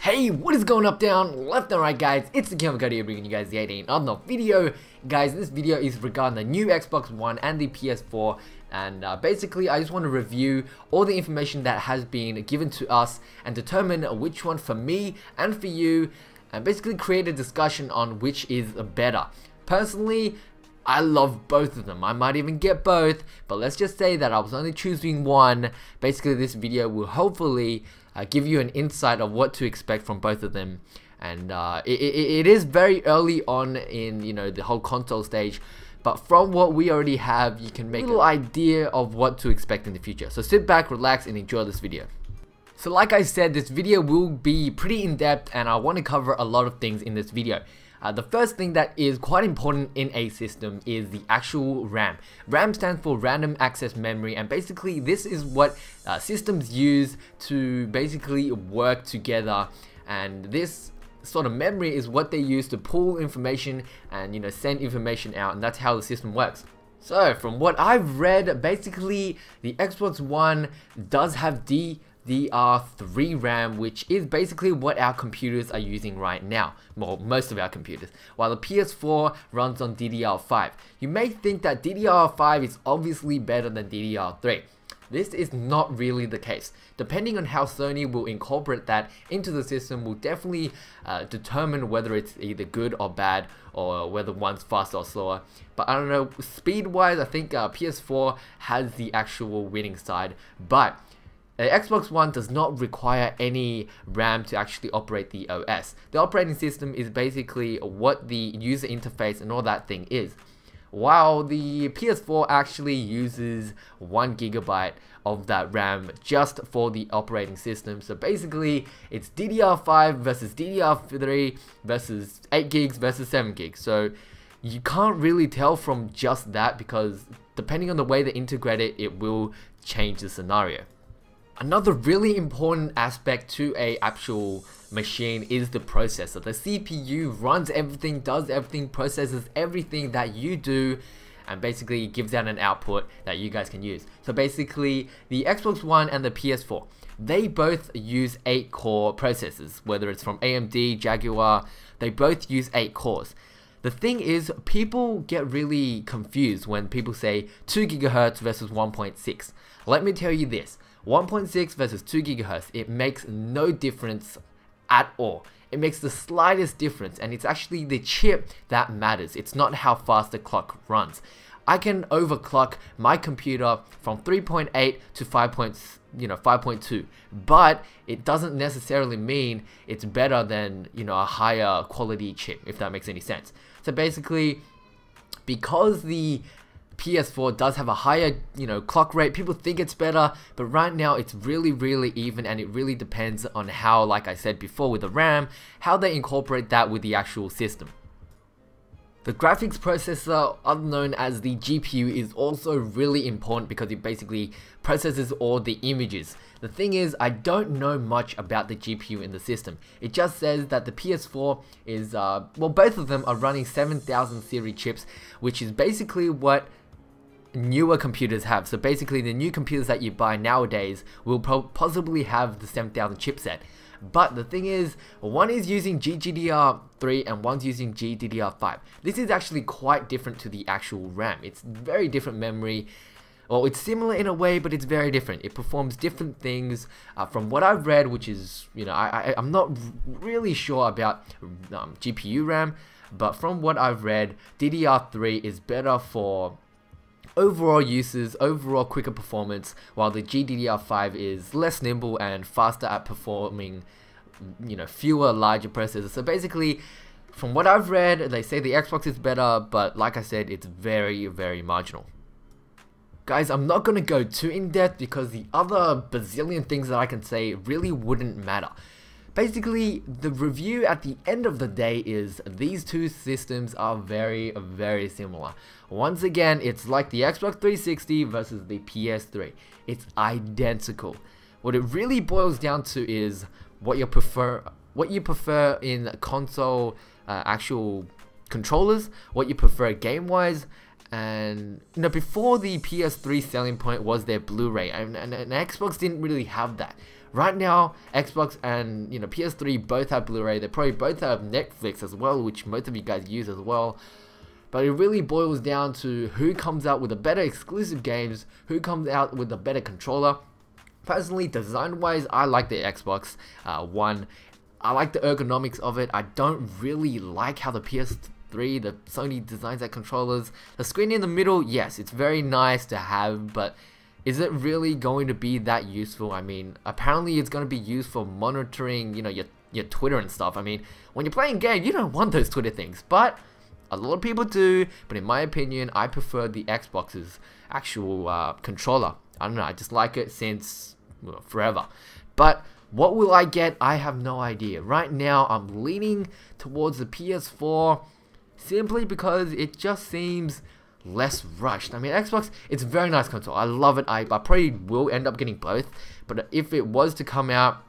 Hey, what is going up, down, left and right, guys? It's the Kevin here bringing you guys the 18 on the video. Guys, this video is regarding the new Xbox One and the PS4, and basically I just want to review all the information that has been given to us and determine which one for me and for you, and basically create a discussion on which is better. Personally, I love both of them. I might even get both, but let's just say that I was only choosing one. Basically, this video will hopefully give you an insight of what to expect from both of them. And it is very early on in the whole console stage, but from what we already have, you can make a little idea of what to expect in the future. So sit back, relax, and enjoy this video. So like I said, this video will be pretty in-depth, and I want to cover a lot of things in this video. The first thing that is quite important in a system is the actual RAM. RAM stands for random access memory, and basically this is what systems use to basically work together, and this sort of memory is what they use to pull information and send information out, and that's how the system works. So from what I've read, basically the Xbox One does have DDR3 RAM, which is basically what our computers are using right now. Well, most of our computers. While the PS4 runs on DDR5. You may think that DDR5 is obviously better than DDR3. This is not really the case. Depending on how Sony will incorporate that into the system will definitely determine whether it's either good or bad, or whether one's faster or slower. But I don't know, speed wise I think PS4 has the actual winning side, but the Xbox One does not require any RAM to actually operate the OS. The operating system is basically what the user interface and all that thing is. While the PS4 actually uses 1 GB of that RAM just for the operating system. So basically it's DDR5 versus DDR3 versus 8 gigs versus 7 gigs. So you can't really tell from just that, because depending on the way they integrate it, it will change the scenario. Another really important aspect to a actual machine is the processor. The CPU runs everything, does everything, processes everything that you do, and basically gives out an output that you guys can use. So basically the Xbox One and the PS4, they both use 8-core processors, whether it's from AMD, Jaguar, they both use 8 cores. The thing is, people get really confused when people say 2 GHz versus 1.6. Let me tell you this. 1.6 versus 2 GHz, it makes no difference at all. It makes the slightest difference, and it's actually the chip that matters. It's not how fast the clock runs. I can overclock my computer from 3.8 to 5.2, but it doesn't necessarily mean it's better than a higher quality chip, if that makes any sense. So basically, because the PS4 does have a higher clock rate, people think it's better, but right now it's really even, and it really depends on how, like I said before with the RAM, how they incorporate that with the actual system. The graphics processor, other known as the GPU, is also really important because it basically processes all the images. The thing is, I don't know much about the GPU in the system. It just says that the PS4 is, well, both of them are running 7000 series chips, which is basically what newer computers have. So basically the new computers that you buy nowadays will possibly have the 7000 chipset. But the thing is, one is using GDDR3 and one's using GDDR5. This is actually quite different to the actual RAM. It's very different memory. Well, it's similar in a way, but it's very different. It performs different things. From what I've read, which is, I'm not really sure about GPU RAM, but from what I've read, DDR3 is better for overall uses, overall quicker performance, while the GDDR5 is less nimble and faster at performing, fewer larger processors. So basically, from what I've read, they say the Xbox is better, but like I said, it's very marginal. Guys, I'm not going to go too in-depth because the other bazillion things that I can say really wouldn't matter. Basically, the review at the end of the day is these two systems are very similar. Once again, it's like the Xbox 360 versus the PS3. It's identical. What it really boils down to is what you prefer in console actual controllers, what you prefer game-wise, and before the PS3 selling point was their Blu-ray, and Xbox didn't really have that. right now, Xbox and PS3 both have Blu-ray. They probably both have Netflix as well, which most of you guys use as well. But it really boils down to who comes out with the better exclusive games, who comes out with the better controller. Personally, design-wise, I like the Xbox One. I like the ergonomics of it. I don't really like how the PS3, the Sony designs their controllers. The screen in the middle, yes, it's very nice to have, but is it really going to be that useful? I mean, apparently it's going to be used for monitoring, your Twitter and stuff. I mean, when you're playing games, you don't want those Twitter things, but a lot of people do. But in my opinion, I prefer the Xbox's actual controller. I don't know, I just like it since forever. But what will I get? I have no idea. Right now, I'm leaning towards the PS4 simply because it just seems less rushed. I mean, Xbox, it's a very nice console. I love it. I probably will end up getting both. But if it was to come out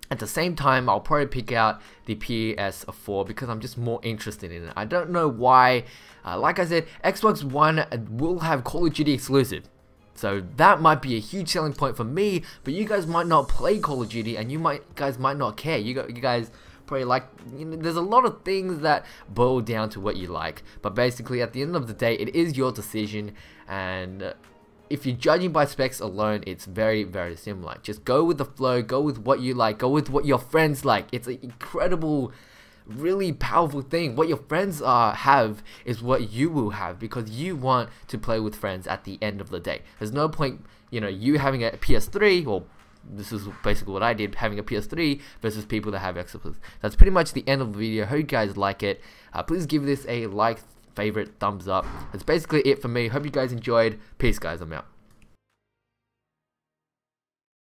at the same time, I'll probably pick out the PS4 because I'm just more interested in it. I don't know why. Like I said, Xbox One will have Call of Duty exclusive. So that might be a huge selling point for me, but you guys might not play Call of Duty and you guys might not care. You guys probably like, there's a lot of things that boil down to what you like. But basically at the end of the day, it is your decision, and if you're judging by specs alone, it's very, very similar. Just go with the flow, go with what you like, go with what your friends like. It's an incredible, really powerful thing. What your friends have is what you will have, because you want to play with friends at the end of the day. There's no point, you having a PS3, or this is basically what I did, having a PS3 versus people that have Xbox. That's pretty much the end of the video. Hope you guys like it. Please give this a like, favorite, thumbs up. That's basically it for me. Hope you guys enjoyed. Peace, guys. I'm out.